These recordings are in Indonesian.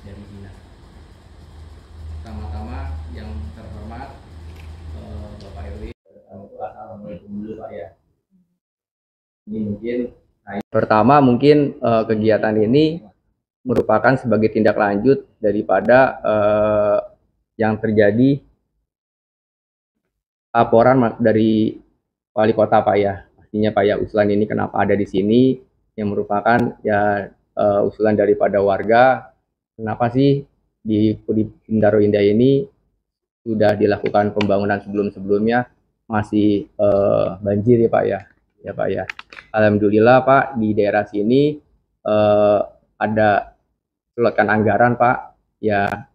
dari dinas. Pertama-tama yang terhormat Bapak Erwin, assalamualaikum dulu Pak ya. Ini mungkin pertama mungkin kegiatan ini merupakan sebagai tindak lanjut daripada yang terjadi laporan dari wali kota Pak ya. Pastinya Pak ya, usulan ini kenapa ada di sini yang merupakan ya usulan daripada warga, kenapa sih di Bintaro Indah ini sudah dilakukan pembangunan sebelum-sebelumnya masih banjir ya Pak ya. Ya Pak ya. Alhamdulillah Pak, di daerah sini ada selokan anggaran Pak ya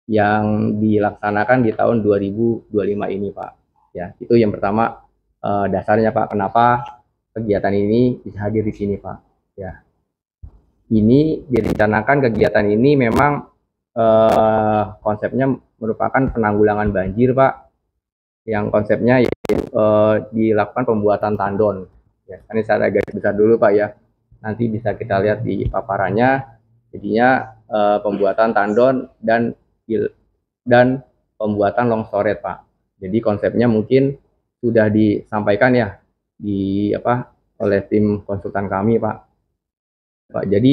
yang dilaksanakan di tahun 2025 ini Pak. Ya, itu yang pertama dasarnya Pak, kenapa kegiatan ini bisa hadir di sini Pak. Ya. Ini direncanakan kegiatan ini memang konsepnya merupakan penanggulangan banjir Pak, yang konsepnya dilakukan pembuatan tandon. Ya, ini saya garis besar dulu Pak ya, nanti bisa kita lihat di paparannya. Jadinya pembuatan tandon dan pembuatan long storage Pak. Jadi konsepnya mungkin sudah disampaikan ya di oleh tim konsultan kami Pak. Jadi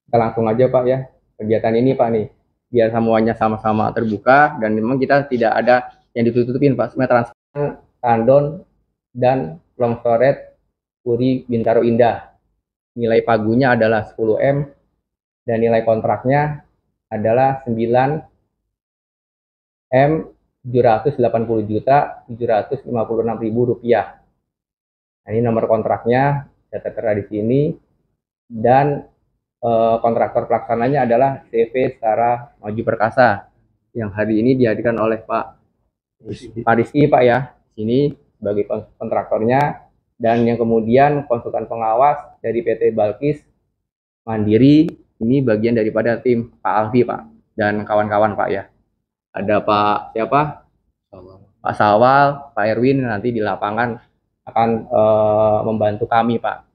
kita langsung aja Pak ya, kegiatan ini Pak nih, biar semuanya sama-sama terbuka dan memang kita tidak ada yang ditutupin Pak, semuanya transparan, tandon dan long storage Puri Bintaro Indah. Nilai pagunya adalah 10 M dan nilai kontraknya adalah 9 M 780.756.000 rupiah. Nah, ini nomor kontraknya saya tertera di sini, dan kontraktor pelaksananya adalah CV Setara Maju Perkasa yang hari ini dihadirkan oleh Pak Rizky Pak ya, sini sebagai kontraktornya, dan yang kemudian konsultan pengawas dari PT Balkis Mandiri ini bagian daripada tim Pak Alfi Pak dan kawan-kawan Pak ya. Ada Pak siapa? Pak Sawal, Pak Erwin nanti di lapangan akan membantu kami Pak.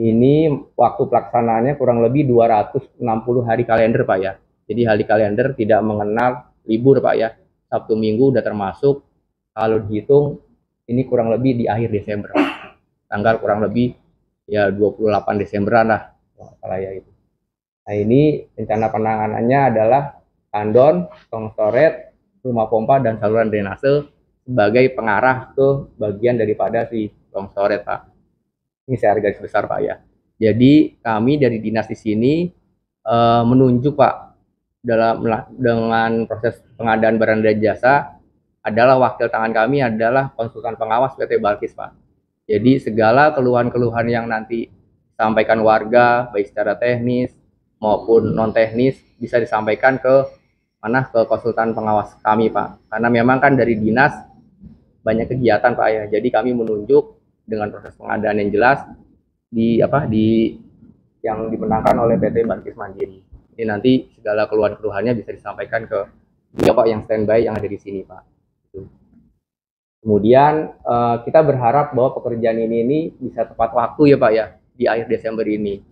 Ini waktu pelaksanaannya kurang lebih 260 hari kalender Pak ya. Jadi hari kalender tidak mengenal libur Pak ya. Sabtu Minggu udah termasuk. Kalau dihitung ini kurang lebih di akhir Desember Pak. Tanggal kurang lebih ya 28 Desemberan lah. Salah ya itu. Nah ini rencana penanganannya adalah tandon, tong storage, rumah pompa dan saluran drainase sebagai pengarah ke bagian daripada si tong storage Pak. Ini saya garis besar Pak ya. Jadi kami dari dinas di sini menunjuk Pak dengan proses pengadaan barang dan jasa adalah wakil tangan kami adalah konsultan pengawas PT Balkis Pak. Jadi segala keluhan-keluhan yang nanti disampaikan warga baik secara teknis maupun non teknis bisa disampaikan ke konsultan pengawas kami Pak. Karena memang kan dari dinas banyak kegiatan Pak ya. Jadi kami menunjuk dengan proses pengadaan yang jelas di yang dimenangkan oleh PT Balkis Mandiri. Ini nanti segala keluhan-keluhannya bisa disampaikan ke Pak yang standby yang ada di sini Pak. Kemudian kita berharap bahwa pekerjaan ini bisa tepat waktu ya Pak ya di akhir Desember ini.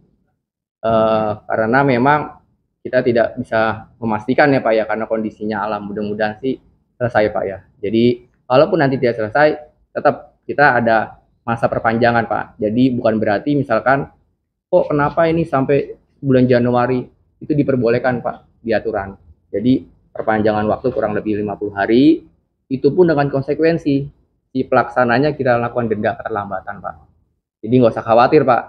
Karena memang kita tidak bisa memastikan ya Pak ya, karena kondisinya alam, mudah-mudahan sih selesai Pak ya. Jadi walaupun nanti tidak selesai, tetap kita ada masa perpanjangan Pak. Jadi bukan berarti misalkan kok kenapa ini sampai bulan Januari, itu diperbolehkan Pak di aturan. Jadi perpanjangan waktu kurang lebih 50 hari, itu pun dengan konsekuensi si pelaksananya kita lakukan denda keterlambatan Pak. Jadi nggak usah khawatir Pak.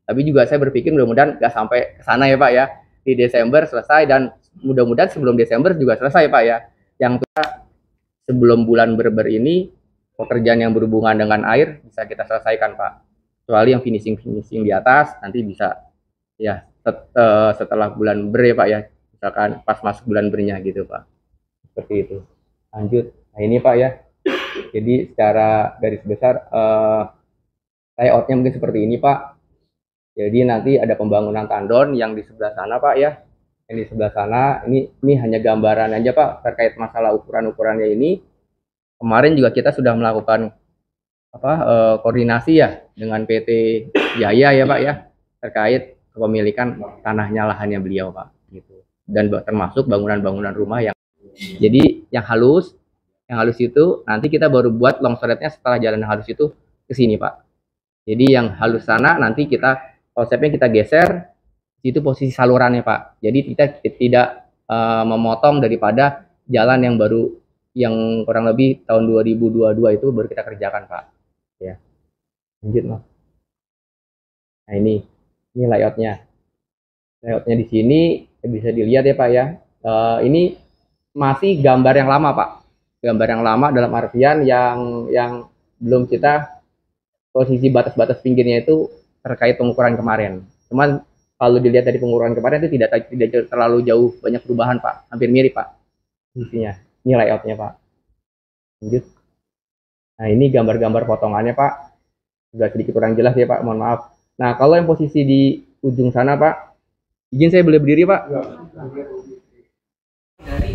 Tapi juga saya berpikir mudah-mudahan nggak sampai ke sana ya Pak ya. Di Desember selesai dan mudah-mudahan sebelum Desember juga selesai Pak ya. Yang sebelum bulan Berber ini pekerjaan yang berhubungan dengan air bisa kita selesaikan Pak. Kecuali yang finishing di atas nanti bisa ya setelah bulan Ber ya Pak ya. Misalkan pas masuk bulan Bernya gitu Pak. Seperti itu. Lanjut. Nah ini Pak ya. Jadi secara garis besar layoutnya mungkin seperti ini Pak. Jadi nanti ada pembangunan tandon yang di sebelah sana Pak ya. Yang di sebelah sana ini hanya gambaran aja Pak terkait masalah ukuran-ukurannya ini. Kemarin juga kita sudah melakukan koordinasi ya dengan PT Jaya ya Pak ya. terkait kepemilikan tanahnya, lahannya beliau Pak, gitu. Dan termasuk bangunan-bangunan rumah yang jadi yang halus itu nanti kita baru buat longsoretnya setelah jalan yang halus itu ke sini Pak. Jadi yang halus sana nanti kita konsepnya kita geser itu posisi salurannya Pak. Jadi kita tidak memotong daripada jalan yang baru yang kurang lebih tahun 2022 itu baru kita kerjakan Pak. Ya. Lanjut Mas. Nah ini layoutnya. Layoutnya di sini bisa dilihat ya Pak ya. Ini masih gambar yang lama Pak. Gambar yang lama dalam artian yang belum kita posisi batas-batas pinggirnya itu terkait pengukuran kemarin. Cuman kalau dilihat dari pengukuran kemarin itu tidak terlalu jauh banyak perubahan Pak. Hampir mirip Pak. Isinya. Ini layoutnya Pak. Lanjut. Nah ini gambar-gambar potongannya Pak. Sudah sedikit kurang jelas ya Pak. Mohon maaf. Nah kalau yang posisi di ujung sana Pak, izin saya boleh berdiri Pak? Ya. Dari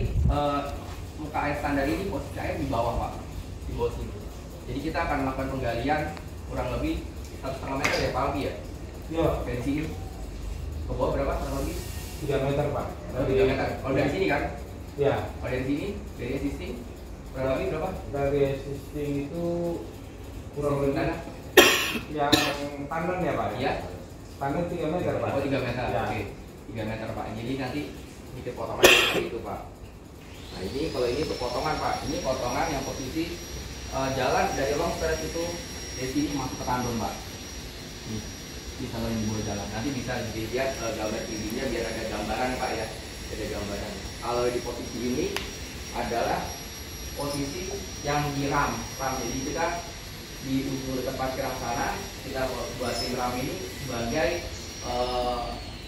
muka air standar ini posisi air di bawah Pak, di bawah sini. Jadi kita akan melakukan penggalian kurang lebih 1,5 meter ya Pak Albi ya? Iya. Dari sini ke bawah berapa kurang lebih? 3 meter Pak. 3 meter. Kalau dari sini kan? Iya. Kalau dari sini, dari existing kurang lebih berapa? Dari existing itu kurang lebih tanah yang tandan ya Pak? Iya. Tandan 3 meter Pak. Oh 3 meter. Ya. Oke. 3 meter Pak. Jadi nanti sedikit potongan seperti itu Pak. Nah ini kalau ini untuk potongan Pak. Ini potongan yang posisi jalan dari long stretch itu dari sini masuk ke tandon Pak. Ini kalau yang dibuat jalan. Nanti bisa dilihat gambar tingginya biar ada gambaran Pak ya. Ada gambaran. Kalau di posisi ini adalah posisi yang di ram. Jadi kita di ujung tempat kiram sana kita buatin ram ini sebagai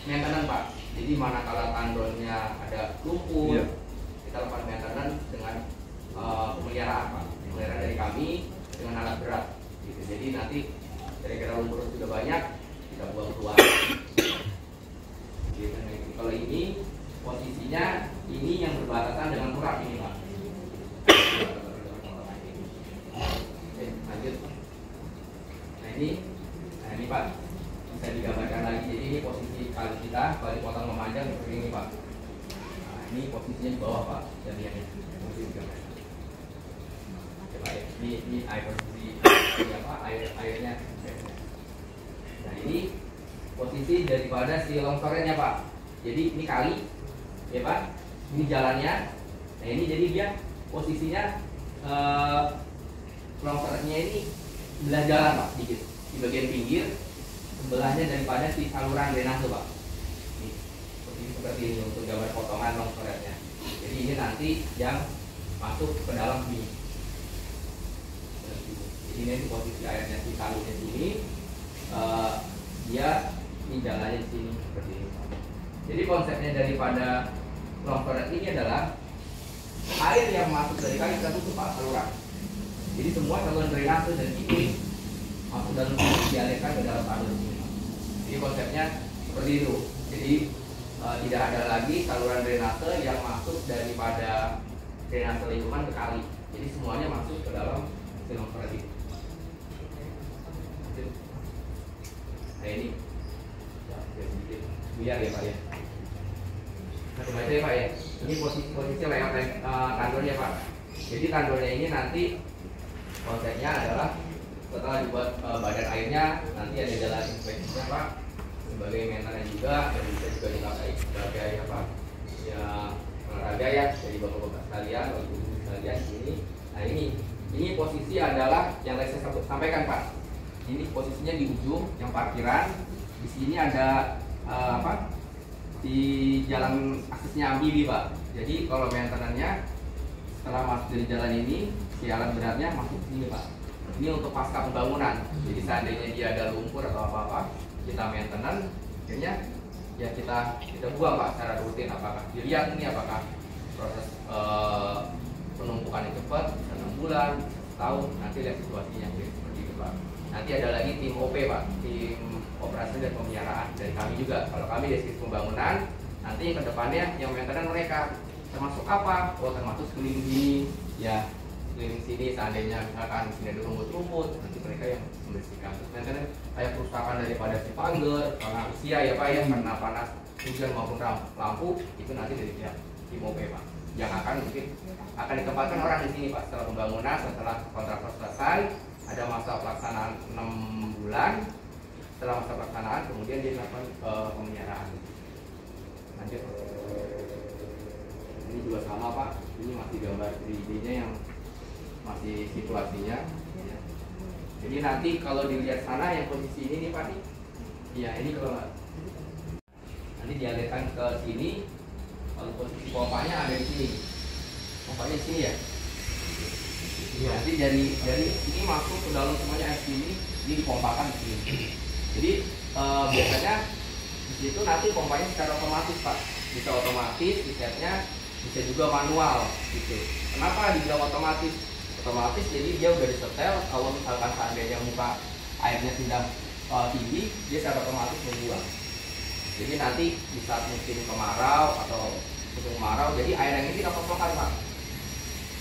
maintenance Pak. Jadi manakala tandonnya ada lumpur, kita lakukan maintenance dengan pemeliharaan Pak. Pemeliharaan dari kami dengan alat berat. Gitu. Jadi nanti kira-kira lumpur sudah banyak kita buang keluar. Gitu. Kalau ini posisinya ini yang berbatasan dengan turap ini Pak. Oke, lanjut. Nah ini Pak bisa digambarkan lagi. Jadi ini posisi kali kita kali potong memanjang seperti ini Pak. Nah ini posisinya di bawah Pak. Jadi yang posisi gambar. Coba ya. Ini air posisi apa airnya. Nah ini posisi daripada si longsorannya Pak. Jadi ini kali ya Pak. Ini jalannya. Nah ini jadi dia posisinya longsorannya ini belah jalan Pak sedikit di bagian pinggir sebelahnya daripada si saluran drainase Pak. Ini posisi seperti ini untuk gambar potongan longsorannya. Jadi ini nanti yang masuk ke dalam sini. Jadi ini posisi airnya si talurnya sini. Dia ini jalannya di sini seperti ini. Jadi konsepnya daripada longsoran ini adalah air yang masuk dari kali kita tutup Pak saluran. Jadi semua saluran drainase dan ini masuk dalam dialirkan ke dalam talur ini. Jadi konsepnya seperti itu. Jadi tidak ada lagi saluran drainase yang masuk daripada drainase lingkungan ke kali. Jadi semuanya masuk ke dalam longsoran ini. Nah ini biar ya Pak ya. Nah kebaca ya Pak ya. Ini posisi layout tandonnya Pak. Jadi tandonnya ini nanti konsepnya adalah setelah dibuat badan airnya nanti ada jalan inspeksinya Pak sebagai maintenance juga dan bisa juga dipakai sebagai apa ya olahraga ya jadi bapak-bapak sekalian atau ibu sekalian ini. Nah ini posisi adalah yang tadi saya sampaikan Pak. Ini posisinya di ujung yang parkiran. Di sini ada apa di jalan aksesnya amfibi Pak. Jadi kalau maintenance-nya setelah masuk dari jalan ini si alat beratnya masuk ke sini Pak. Ini untuk pasca pembangunan. Jadi seandainya dia ada lumpur atau apa-apa, kita maintenance, akhirnya ya kita buang Pak secara rutin. Apakah dilihat ini apakah proses penumpukan itu cepat, 6 bulan, tahun, nanti lihat situasinya seperti itu Pak. Nanti ada lagi tim OP Pak, tim operasi dan pemeliharaan dari kami juga. Kalau kami dari sisi pembangunan, nanti ke depannya yang maintenance mereka termasuk apa? Oh termasuk screening ini ya keliling sini, seandainya misalkan sini ada rumput-rumput, nanti mereka yang membersihkan. Terus nanti kayak kerusakan daripada si pagar karena usia ya Pak ya, karena panas hujan maupun lampu, itu nanti dari pihak IMOP Pak, yang akan ditempatkan orang di sini Pak. Setelah pembangunan, setelah kontraktor selesai, ada masa pelaksanaan 6 bulan. Setelah masa pelaksanaan, kemudian dia melakukan pemeliharaan. Lanjut. Ini juga sama Pak, ini masih gambar 3D-nya yang masih situasinya ya. Jadi nanti kalau dilihat sana yang posisi ini nih Pak nih, ya ini kalau nanti dialirkan ke sini, kalau posisi pompanya ada di sini, pompanya di sini ya. Ya, nanti dari ini masuk ke dalam semuanya air sini, ini dipompakan di sini. Jadi biasanya di situ nanti pompanya secara otomatis Pak, bisa otomatis, disetnya bisa juga manual gitu. Kenapa dibilang otomatis? Otomatis jadi dia udah disetel, kalau misalkan seandainya muka airnya sedang tinggi, dia secara otomatis membuang. Jadi nanti di saat musim kemarau atau musim kemarau, jadi air yang ini kita kosongkan Pak.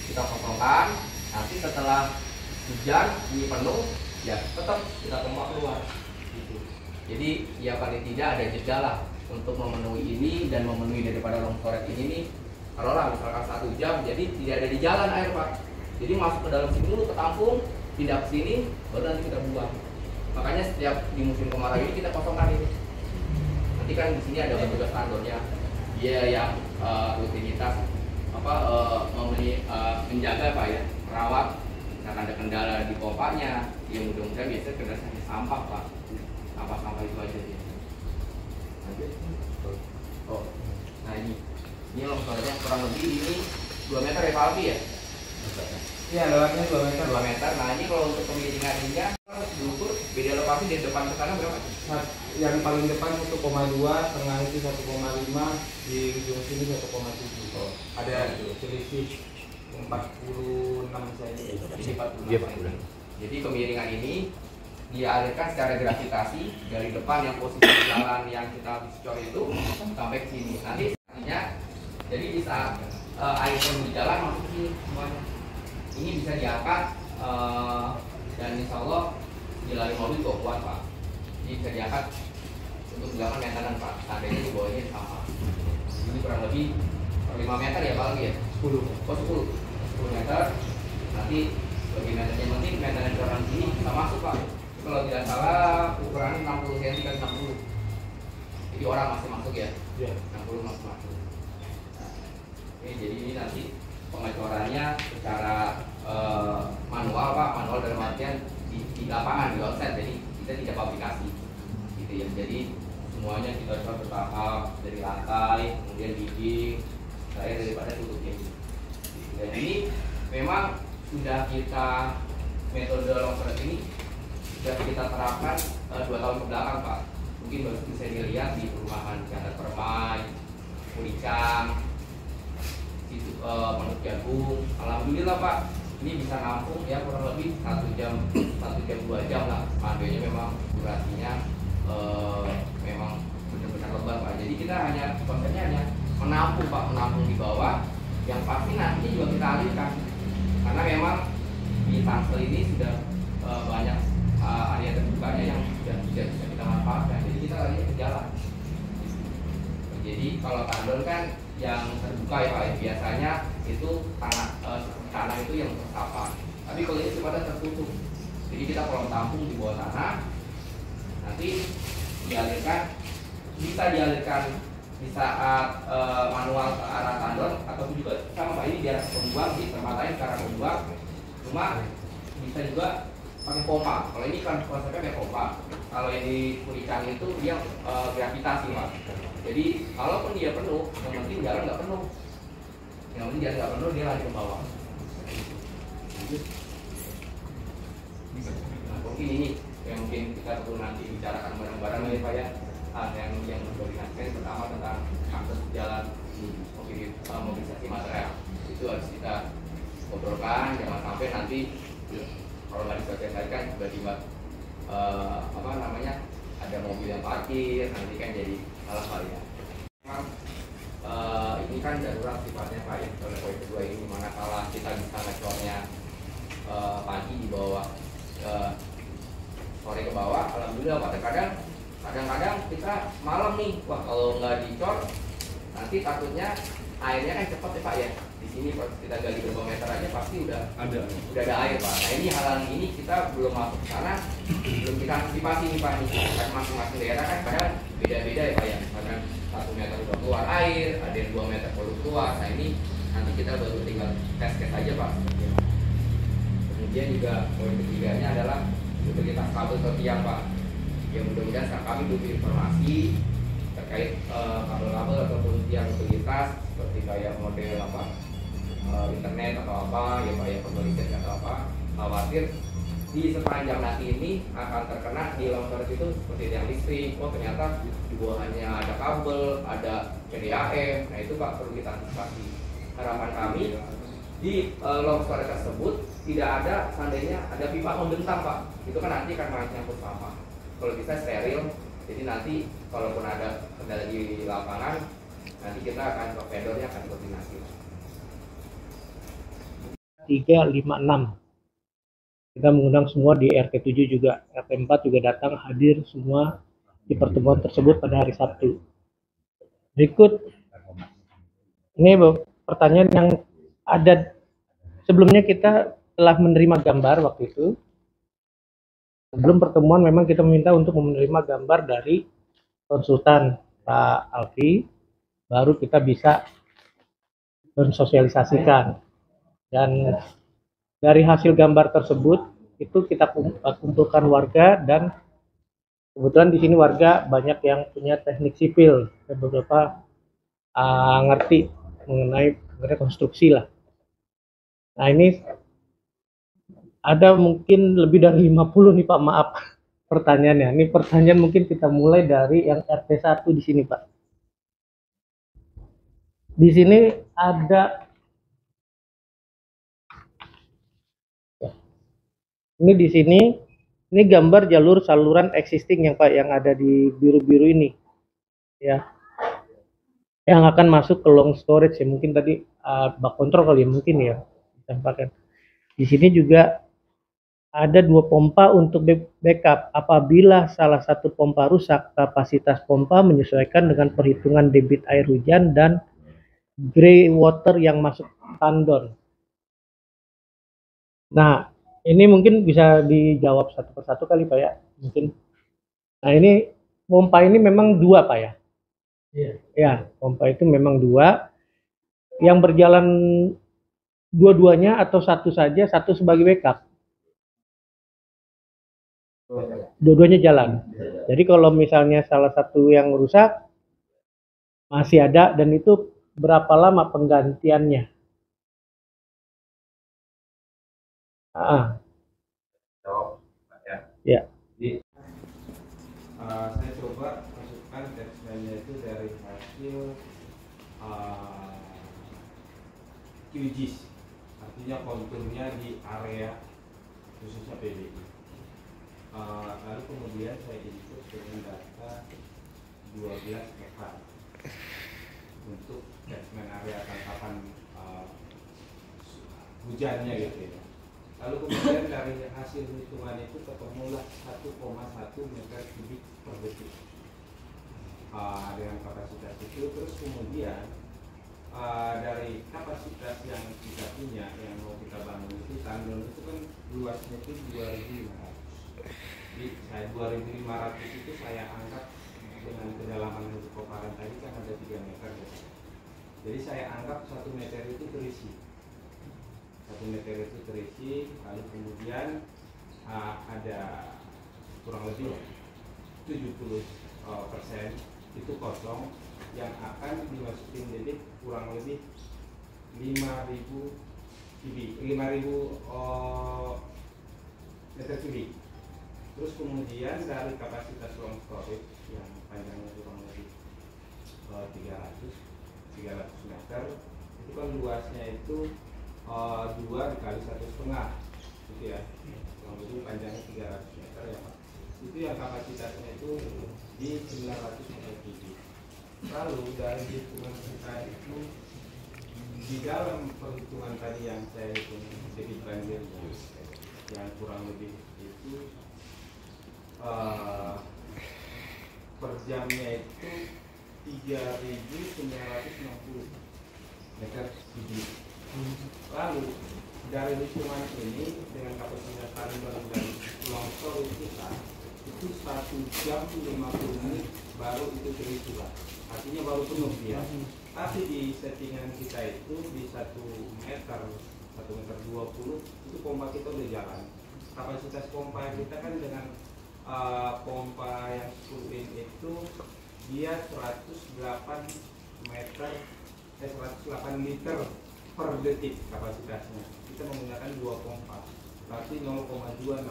Kita kosongkan, nanti setelah hujan ini penuh, ya tetap kita pompa keluar. Gitu. Jadi ya paling tidak ada jeda lah untuk memenuhi ini dan memenuhi daripada longsoret ini nih. Kalau lah misalkan 1 jam, jadi tidak ada di jalan air Pak. Jadi masuk ke dalam sini dulu, ketampung, pindah ke sini, baru nanti kita buang. Makanya setiap di musim kemarau ini kita kosongkan ini. Nanti kan di sini ada petugas tandonnya, dia yang rutinitas menjaga Pak ya, merawat. Misalkan ada kendala di pompanya, ya mudah-mudahan biasanya kendalanya sampah Pak. Sampah itu aja dia. Lanjut. Oh, nah ini longsornya kurang lebih ini 2 meter ya Pak Alfi ya? Iya, lewatnya 2 meter. 2 meter. Nah ini kalau untuk pemiringan ininya diukur beda lokasi dari depan ke sana berapa? Yang paling depan 1,2, tengah itu 1,5, di ujung sini 1,7. Oh, ada selisih 46 cm. Ini 46. Jadi kemiringan ini dialirkan secara gravitasi dari depan yang posisi jalan yang kita habis cor itu sampai ke sini. Nanti artinya jadi di saat air di jalan masuk ke sini semuanya. Ini bisa diangkat dan insya Allah dilalui mobil kok kuat Pak. Jadi bisa diangkat untuk dilakukan maintenance Pak. Seandainya di bawahnya sama. Ini kurang lebih 5 meter ya Pak lagi ya? 10. Oh 10 meter. Nanti bagi maintenance yang penting maintenance orang sini bisa masuk Pak. Kalau tidak salah ukurannya 60 cm kan 60. Jadi orang masih masuk ya? Iya. 60 masih masuk. Nah, jadi ini nanti pengecorannya secara manual Pak, manual dalam artian di lapangan, di offset, jadi kita tidak fabrikasi gitu ya. Jadi semuanya kita coba bertahap dari lantai, kemudian dinding, saya daripada tutupnya. Dan ini memang sudah kita metode longsoret ini sudah kita terapkan 2 tahun ke belakang Pak. Mungkin baru bisa dilihat di perumahan Jakarta Permai, Kulicang, Pondok Jagung. Alhamdulillah Pak, ini bisa nampung ya kurang lebih 1 jam 2 jam lah. Mandenya memang durasinya memang benar-benar lebar Pak. Jadi kita konsepnya hanya menampung Pak, menampung di bawah. Yang pasti nanti juga kita alirkan karena memang di Tangsel ini sudah banyak area terbukanya yang sudah tidak bisa kita manfaatkan. Jadi kita lari ke jalan. Jadi kalau tandon kan yang terbuka ya Pak, biasanya itu tanah itu yang tersapan. Tapi kalau ini sifatnya tertutup. Jadi kita kalau tampung di bawah tanah, nanti bisa dialirkan di saat manual ke arah tandon, atau juga sama Pak, ini biar pembuang di tempat lain karena pembuang. Cuma bisa juga pakai pompa. Kalau ini kan konsepnya pakai pompa. Kalau yang di Kulicang itu dia gravitasi Pak. Jadi kalaupun dia penuh, yang penting jalan nggak penuh. Yang penting jalan nggak penuh, dia lari ke bawah. Nah, mungkin ini yang mungkin kita perlu nanti bicarakan bareng-bareng ya Pak ya. Yang berkoordinasi pertama tentang akses jalan mobilisasi material. Itu harus kita ngobrolkan, jangan sampai nanti kalau nggak diselesaikan tiba-tiba ada mobil yang parkir, nanti kan jadi salah hal ya. Memang ini kan darurat sifatnya Pak ya. Oleh poin kedua ini manakala kita bisa ngecornya pagi di bawah, sore ke bawah. Alhamdulillah Pak. Kadang-kadang kita malam nih, wah kalau nggak dicor nanti takutnya airnya kan cepat ya Pak ya. Di sini pas kita gali berapa meter aja pasti udah ada air Pak. Nah ini hal ini kita belum masuk ke sana, belum kita antisipasi nih Pak. Nih kan masing-masing daerah kan kadang beda-beda ya Pak ya. Kadang 1 meter udah keluar air, ada yang 2 meter baru keluar. Nah ini nanti kita baru tinggal tes aja Pak. Kemudian juga poin ketiganya adalah utilitas kabel ke tiang Pak. Yang mudah-mudahan saat kami butuh informasi terkait kabel-kabel ataupun tiang utilitas seperti kayak model apa, internet atau apa ya Pak ya, pembelian atau apa, khawatir di sepanjang nanti ini akan terkena di longsoran itu seperti tiang listrik. Oh ternyata di bawahnya ada kabel, ada PDAM. Nah itu Pak perlu kita antisipasi. Harapan kami di longsoran tersebut tidak ada, seandainya ada pipa membentang Pak, itu kan nanti akan menyangkut sampah. Kalau bisa steril, jadi nanti kalaupun ada kendala di lapangan, nanti kita akan ke vendornya akan koordinasi. 356 kita mengundang semua di RT 7 juga, RT 4 juga datang hadir semua di pertemuan tersebut pada hari Sabtu. Berikut ini pertanyaan yang ada. Sebelumnya kita telah menerima gambar waktu itu. Sebelum pertemuan memang kita meminta untuk menerima gambar dari konsultan Pak Alfi, baru kita bisa mensosialisasikan. Dan dari hasil gambar tersebut itu kita kumpulkan warga, dan kebetulan di sini warga banyak yang punya teknik sipil dan beberapa ngerti mengenai konstruksi lah. Nah ini ada mungkin lebih dari 50 nih Pak, maaf pertanyaannya. Ini pertanyaan mungkin kita mulai dari yang RT 1 di sini Pak. Di sini ada, ini di sini, ini gambar jalur saluran existing yang Pak yang ada di biru-biru ini, ya, yang akan masuk ke long storage ya, mungkin tadi bak kontrol kali ya, mungkin ya disampaikan. Di sini juga ada 2 pompa untuk backup. Apabila salah satu pompa rusak, kapasitas pompa menyesuaikan dengan perhitungan debit air hujan dan grey water yang masuk tandon. Nah, ini mungkin bisa dijawab satu persatu kali Pak ya, mungkin. Nah ini pompa ini memang 2 Pak ya? Iya. Ya, pompa itu memang 2 yang berjalan dua-duanya atau satu saja, satu sebagai backup. Dua-duanya jalan. Jadi kalau misalnya salah satu yang rusak masih ada, dan itu berapa lama penggantiannya? Ya. Saya coba masukkan teksnya itu dari hasil QGIS, artinya konturnya di area khususnya PBI. Lalu kemudian saya input dengan data 12 hektar untuk catchment area tangkapan hujannya gitu ya. Lalu kemudian dari hasil hitungan itu ketemulah 1,1 meter kubik per detik dengan kapasitas itu. Terus kemudian dari kapasitas yang kita punya yang mau kita bangun itu, tandon itu kan luasnya itu 2.500. Jadi saya 2.500 itu saya anggap dengan kedalaman untuk koparan tadi kan ada 3 meter ya. Jadi saya anggap 1 meter itu terisi. 1 meter itu terisi, lalu kemudian ada kurang lebih 70% itu kosong yang akan dimasukin debit kurang lebih 5.000 meter kubik. Terus kemudian dari kapasitas long storage yang panjangnya kurang lebih 300 meter, itu kan luasnya itu 2 dikali 1,5 gitu ya, kurang lebih panjangnya 300 meter ya Pak. Itu yang kapasitasnya itu di 900 meter kubik. Lalu dari hitungan kita itu di dalam perhitungan tadi yang saya hitung debit banjirnya yang kurang lebih itu per jamnya itu 3.960 meter kubik. Lalu dari hitungan ini dengan kapasitas tandon dan longsor kita itu 1 jam 50 menit baru itu terisi lah. Artinya baru penuh dia. Tapi di settingan kita itu di 1 meter 20 itu pompa kita udah jalan. Kapasitas pompa kita kan dengan pompa yang 10 in itu dia 108 meter 108 liter per detik kapasitasnya. Kita menggunakan 2 pompa, berarti 0,216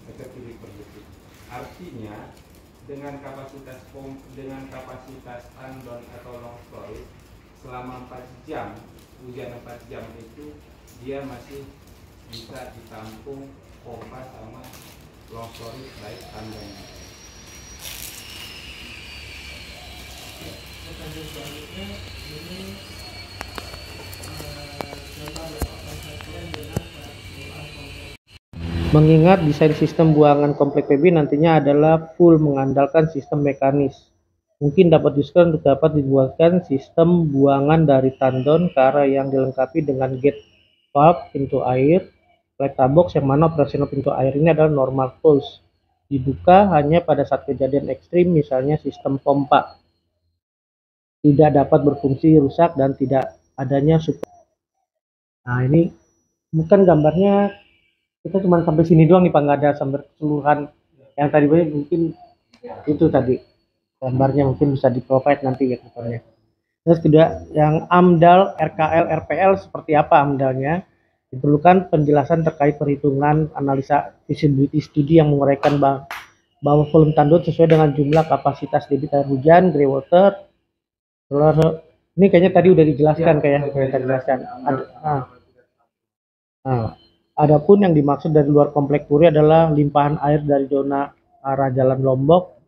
meter kubik per detik. Artinya dengan kapasitas tandon atau long storage selama 4 jam, hujan 4 jam itu dia masih bisa ditampung pompa sama long storage baik tandonnya. Pertanyaan selanjutnya ini mengingat desain sistem buangan komplek PB nantinya adalah full mengandalkan sistem mekanis. Mungkin dapat diusahakan untuk dapat dibuatkan sistem buangan dari tandon ke arah yang dilengkapi dengan gate valve pintu air, letterbox yang mana operasional pintu air ini adalah normal close. Dibuka hanya pada saat kejadian ekstrim, misalnya sistem pompa tidak dapat berfungsi, rusak, dan tidak adanya support. Nah, ini bukan gambarnya, kita cuma sampai sini doang nih Pak, nggak ada sampai keseluruhan yang tadi mungkin itu tadi gambarnya mungkin bisa di provide nanti ya depannya. Terus kedua yang AMDAL, RKL, RPL seperti apa AMDALnya? Diperlukan penjelasan terkait perhitungan analisa visibility study yang menguraikan bahwa volume tandon sesuai dengan jumlah kapasitas debit air hujan, grey water. Ini kayaknya tadi udah dijelaskan kayak tadi dijelaskan. Adapun yang dimaksud dari luar komplek Puri adalah limpahan air dari zona arah Jalan Lombok.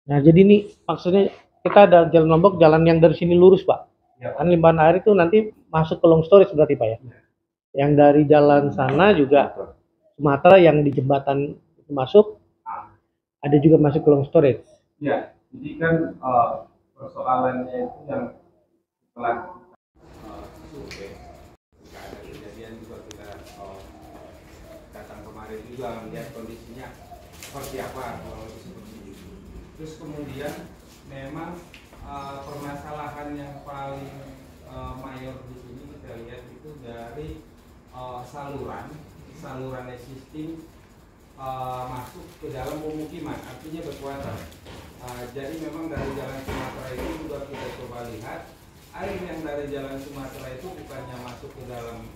Nah, jadi ini maksudnya kita ada Jalan Lombok, jalan yang dari sini lurus, Pak. Ya. Kan limpahan air itu nanti masuk ke long storage berarti, Pak ya. Yang dari jalan sana juga Sumatera yang di jembatan masuk, ada juga masuk ke long storage. Ya, jadi kan persoalannya itu yang setelah ada kejadian juga kita datang kemarin juga melihat kondisinya seperti apa seperti itu. Terus kemudian memang permasalahan yang paling mayor di sini kita lihat itu dari saluran existing masuk ke dalam pemukiman, artinya berkuatan. Jadi memang dari Jalan Sumatera itu juga kita coba lihat air yang dari Jalan Sumatera itu bukannya masuk ke dalam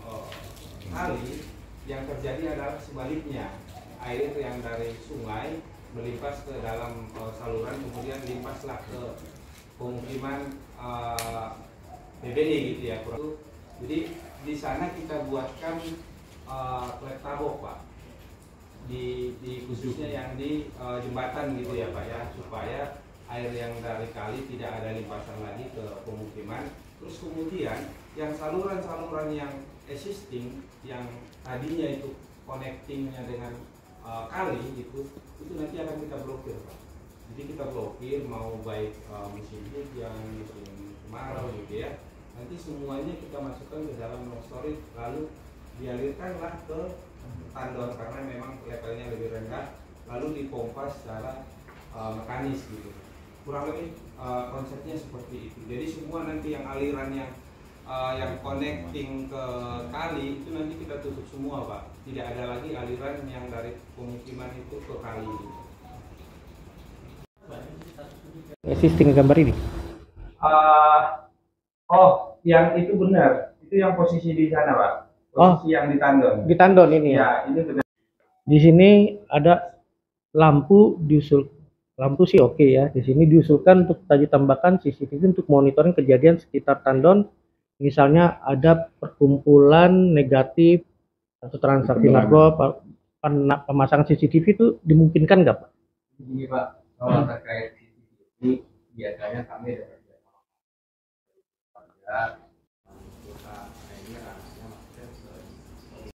kali, yang terjadi adalah sebaliknya, air yang dari sungai melimpas ke dalam saluran, kemudian limpaslah ke pemukiman PBI gitu ya. Jadi di sana kita buatkan letterbox, Pak, di khususnya yang di jembatan gitu ya Pak ya, supaya air yang dari kali tidak ada limpasan lagi ke pemukiman. Terus kemudian yang saluran-saluran yang existing yang tadinya itu connectingnya dengan kali itu nanti akan kita blokir, Pak. Jadi kita blokir mau baik musim hujan, musim kemarau gitu ya. Nanti semuanya kita masukkan ke dalam long storage, lalu dialirkanlah ke tandon karena memang levelnya lebih rendah, lalu dipompa secara mekanis gitu. Kurang lebih konsepnya seperti itu. Jadi semua nanti yang aliran yang connecting ke kali itu nanti kita tutup semua, Pak. Tidak ada lagi aliran yang dari pemukiman itu ke kali. Existing gambar ini. Yang itu benar. Itu yang posisi di sana, Pak. Posisi yang di tandon. Di tandon ini ya. Ini benar. Di sini ada lampu diusul. Lampu sih oke ya. Di sini diusulkan untuk tadi tambahkan CCTV untuk monitoring kejadian sekitar tandon. Misalnya ada perkumpulan negatif atau transaksi narkoba, pemasangan CCTV itu dimungkinkan nggak, Pak? Ini Pak, kalau terkait CCTV biasanya kami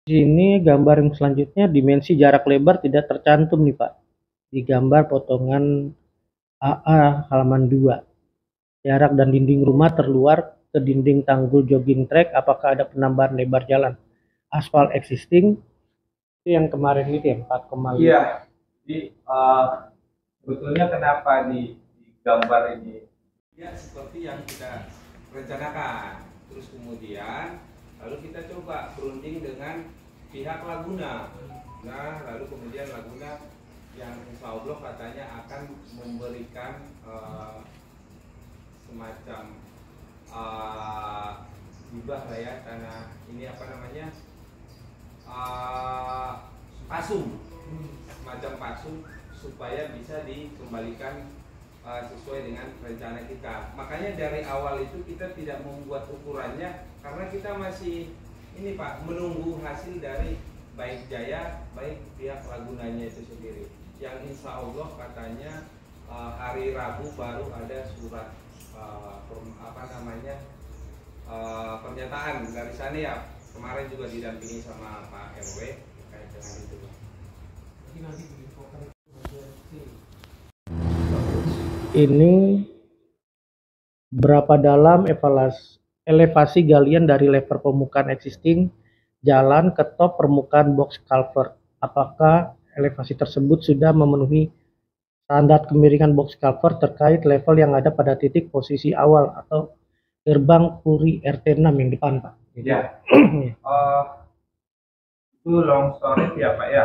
Di sini gambar yang selanjutnya dimensi jarak lebar tidak tercantum nih Pak. Di gambar potongan AA halaman 2. Jarak dan dinding rumah terluar ke dinding tanggul jogging track. Apakah ada penambahan lebar jalan aspal existing? Itu yang kemarin itu ya 4,5. Iya. Jadi sebetulnya kenapa di gambar ini ya seperti yang kita rencanakan. Terus kemudian lalu kita coba berunding dengan pihak Laguna. Nah, lalu kemudian Laguna yang insya Allah katanya akan memberikan semacam hibah lah ya, tanah ini apa namanya, pasung, semacam pasung supaya bisa dikembalikan sesuai dengan rencana kita. Makanya dari awal itu kita tidak membuat ukurannya karena kita masih ini Pak, menunggu hasil dari baik Jaya baik pihak Lagunanya itu sendiri, yang insya Allah katanya hari Rabu baru ada surat pernyataan dari sana ya. Kemarin juga didampingi sama Pak RW terkait dengan itu. Ini berapa dalam elevasi galian dari level permukaan existing jalan ke top permukaan box culvert? Apakah elevasi tersebut sudah memenuhi standar kemiringan box culvert terkait level yang ada pada titik posisi awal atau gerbang Puri RT6 yang depan Pak? Ya. Itu long storage ya Pak ya?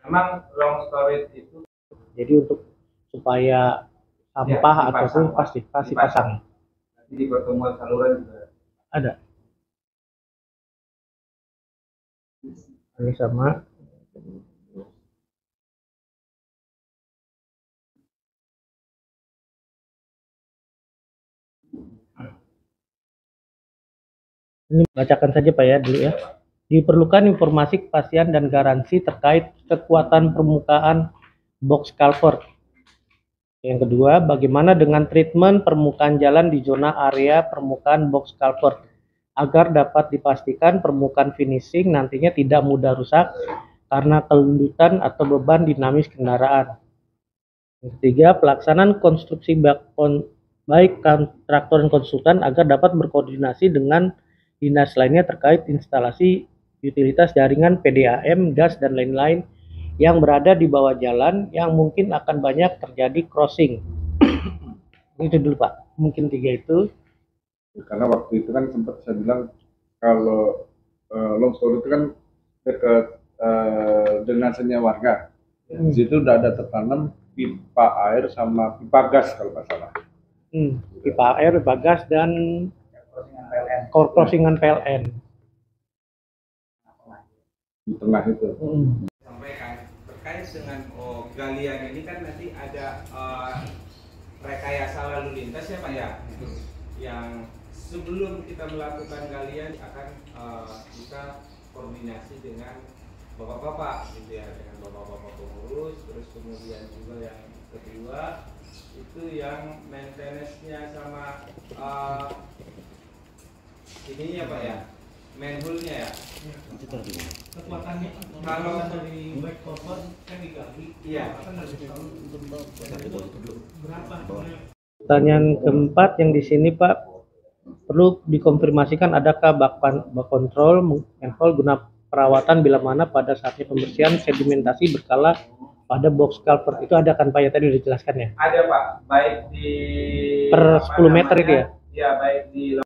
Memang long storage itu jadi untuk supaya sampah ya, ataupun pasti pasang. Nanti di pertemuan saluran juga ada. Ini sama. Ini bacakan saja Pak ya dulu ya. Diperlukan informasi kepastian dan garansi terkait kekuatan permukaan box culvert. Yang kedua, bagaimana dengan treatment permukaan jalan di zona area permukaan box culvert agar dapat dipastikan permukaan finishing nantinya tidak mudah rusak karena kelendutan atau beban dinamis kendaraan. Yang ketiga, pelaksanaan konstruksi baik kontraktor dan konsultan agar dapat berkoordinasi dengan dinas lainnya terkait instalasi utilitas jaringan PDAM, gas, dan lain-lain yang berada di bawah jalan yang mungkin akan banyak terjadi crossing. Itu dulu Pak, mungkin 3 itu. Karena waktu itu kan sempat saya bilang kalau long story itu kan dekat drainasenya warga. Di situ udah ada tertanam pipa air sama pipa gas kalau nggak salah. Pipa air, pipa gas, dan crossingan PLN Di tengah itu. Sampaikan terkait dengan galian ini kan nanti ada rekayasa lalu lintas ya Pak ya, yang sebelum kita melakukan galian akan kita koordinasi dengan bapak-bapak gitu ya, dengan bapak-bapak pengurus. Terus kemudian juga yang kedua itu yang maintenance-nya sama ininya Pak ya, manhole-nya ya. Kekuatannya kalau dari back cover kan digali. Iya. Berapa? Pertanyaan keempat yang di sini Pak, perlu dikonfirmasikan adakah bak kontrol manhole guna perawatan bila mana pada saatnya pembersihan sedimentasi berkala pada box culvert itu ada kan Pak ya, tadi udah dijelaskan ya? Ada Pak, baik di per 10 meter itu ya? Ya, baik di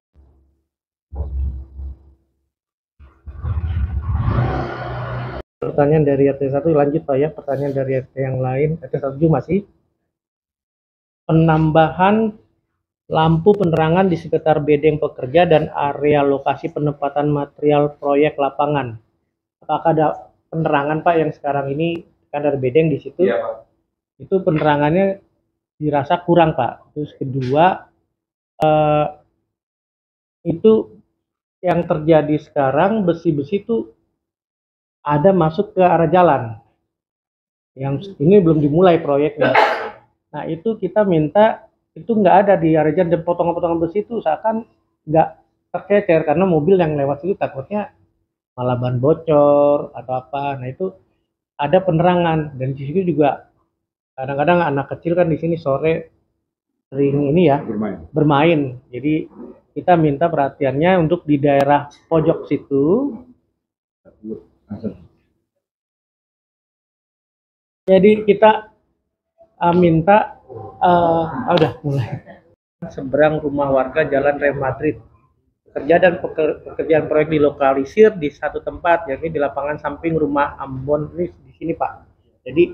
Pertanyaan dari RT1 lanjut Pak ya, pertanyaan dari RT yang lain, RT1 masih. Penambahan lampu penerangan di sekitar bedeng pekerja dan area lokasi penempatan material proyek lapangan. Apakah ada penerangan Pak yang sekarang ini kan ada bedeng di situ? Iya Pak. Itu penerangannya dirasa kurang Pak. Terus kedua, itu yang terjadi sekarang besi-besi itu ada masuk ke arah jalan. Yang ini belum dimulai proyeknya. Nah itu kita minta itu nggak ada di area jalan, dan potongan-potongan besi itu seakan nggak tercecer karena mobil yang lewat itu takutnya malah ban bocor atau apa. Nah itu ada penerangan, dan di situ juga kadang-kadang anak kecil kan di sini sore sering ini ya bermain. bermain. Jadi kita minta perhatiannya untuk di daerah pojok situ. Jadi kita minta udah mulai seberang rumah warga Jalan Real Madrid. Pekerjaan proyek dilokalisir di satu tempat, yakni di lapangan samping rumah Ambon ini di sini Pak. Jadi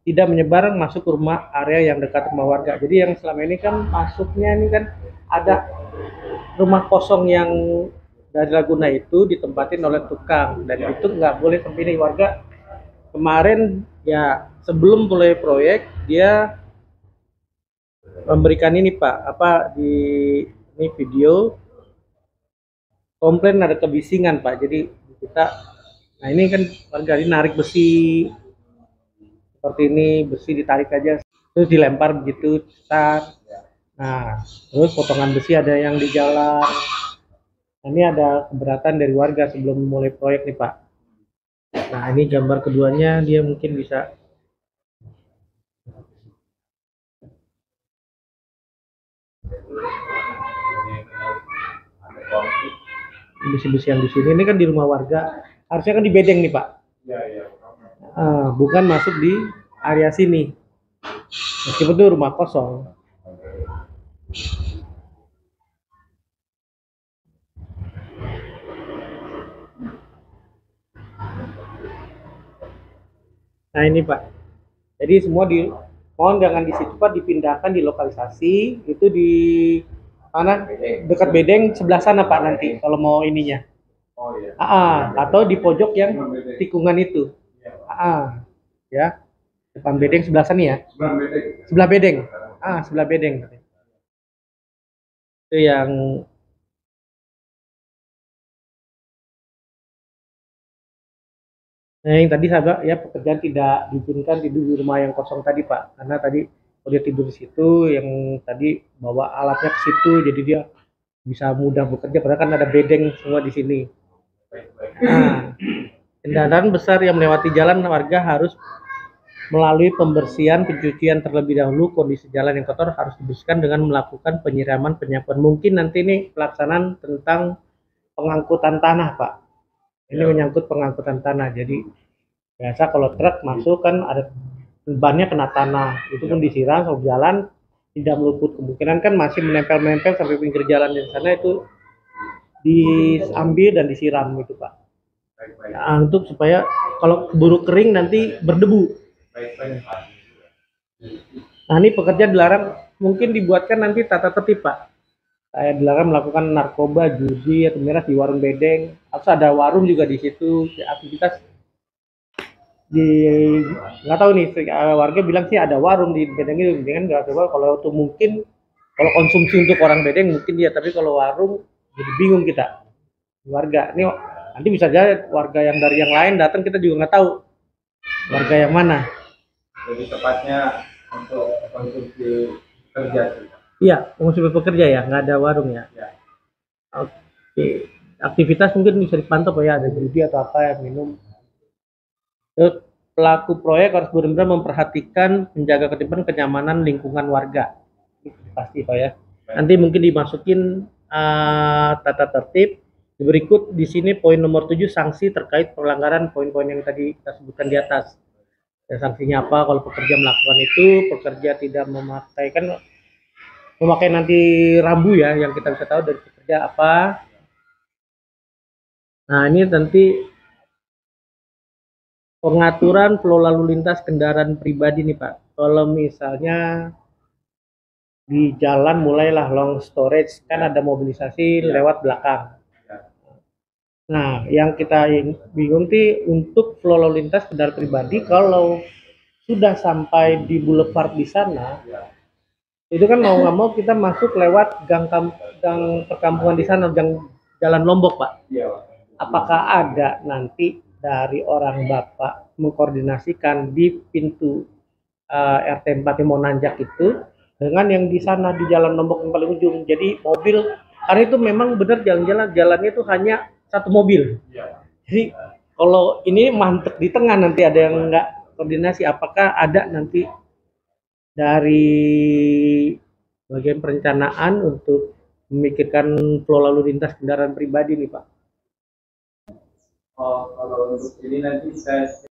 tidak menyebar masuk ke rumah area yang dekat rumah warga. Jadi yang selama ini kan masuknya ini kan ada rumah kosong yang dari Laguna itu ditempatin oleh tukang, dan itu nggak boleh sampai ini. Warga kemarin ya sebelum mulai proyek dia memberikan ini Pak, apa di ini video komplain ada kebisingan Pak. Jadi kita, nah ini kan warga ini narik besi seperti ini, besi ditarik aja terus dilempar begitu, tar. Nah terus potongan besi ada yang di jalan. Nah, ini ada keberatan dari warga sebelum mulai proyek nih Pak. Nah ini gambar keduanya, dia mungkin bisa besi-besi yang di sini. Ini kan di rumah warga, harusnya kan di bedeng nih Pak. Bukan masuk di area sini, meskipun itu rumah kosong. Nah ini Pak, jadi semua mohon jangan di situ Pak, dipindahkan di lokalisasi itu di mana, dekat bedeng sebelah sana Pak nanti kalau mau ininya. Atau di pojok yang tikungan itu. Ya, depan bedeng sebelah sana ya. Sebelah bedeng. Sebelah bedeng. Itu yang yang tadi saya ya, pekerjaan tidak diizinkan tidur di rumah yang kosong tadi Pak, karena tadi kalau dia tidur di situ, yang tadi bawa alatnya ke situ, jadi dia bisa mudah bekerja, padahal kan ada bedeng semua di sini. Kendaraan besar yang melewati jalan, warga harus melalui pembersihan, pencucian terlebih dahulu. Kondisi jalan yang kotor harus dibersihkan dengan melakukan penyiraman, penyapuan. Mungkin nanti ini pelaksanaan tentang pengangkutan tanah Pak. Ini menyangkut pengangkutan tanah. Jadi biasa kalau truk masuk kan ada bannya kena tanah, itu pun disiram sama jalan, tidak meluput kemungkinan kan masih menempel-menempel sampai pinggir jalan di sana, itu diambil dan disiram gitu Pak. Nah, untuk supaya kalau keburu kering nanti berdebu. Nah ini pekerja dilarang, mungkin dibuatkan nanti tata tertib Pak. Saya dilarang melakukan narkoba, judi, atau miras di warung bedeng. Harus ada warung juga di situ. Aktivitas di nggak tahu nih, warga bilang sih ada warung di bedeng itu, dengan nggak tahu kalau itu mungkin kalau konsumsi untuk orang bedeng mungkin dia, tapi kalau warung jadi bingung kita warga. Ini nanti bisa jadi warga yang dari yang lain datang, kita juga nggak tahu warga yang mana. Jadi tepatnya untuk konsumsi kerja. Iya, konsumsi pekerja ya, nggak ada warung ya. Oke, aktivitas mungkin bisa dipantau Pak ya, ada judi atau apa yang minum. Terus pelaku proyek harus benar-benar memperhatikan, menjaga ketertiban, kenyamanan lingkungan warga. Pasti Pak ya. Nanti mungkin dimasukin tata tertib. Berikut di sini poin nomor 7, sanksi terkait pelanggaran poin-poin yang tadi kita sebutkan di atas. Dan sanksinya apa kalau pekerja melakukan itu? Pekerja tidak memakai nanti rambu ya, yang kita bisa tahu dari pekerja apa. Nah ini nanti pengaturan flow lalu lintas kendaraan pribadi nih Pak. Kalau misalnya di jalan mulailah long storage, kan ada mobilisasi lewat belakang. Nah yang kita bingung sih untuk flow lalu lintas kendaraan pribadi, kalau sudah sampai di boulevard di sana, itu kan mau nggak mau kita masuk lewat gang perkampungan di sana, jalan Lombok Pak. Apakah ada nanti dari orang Bapak mengkoordinasikan di pintu RT 4 yang mau nanjak itu dengan yang di sana di jalan Lombok yang paling ujung, jadi mobil, karena itu memang benar jalannya itu hanya satu mobil, Jadi kalau ini mantek di tengah nanti ada yang nggak koordinasi, apakah ada nanti dari bagian perencanaan untuk memikirkan flow lalu lintas kendaraan pribadi nih Pak? Oh, kalau untuk ini nanti saya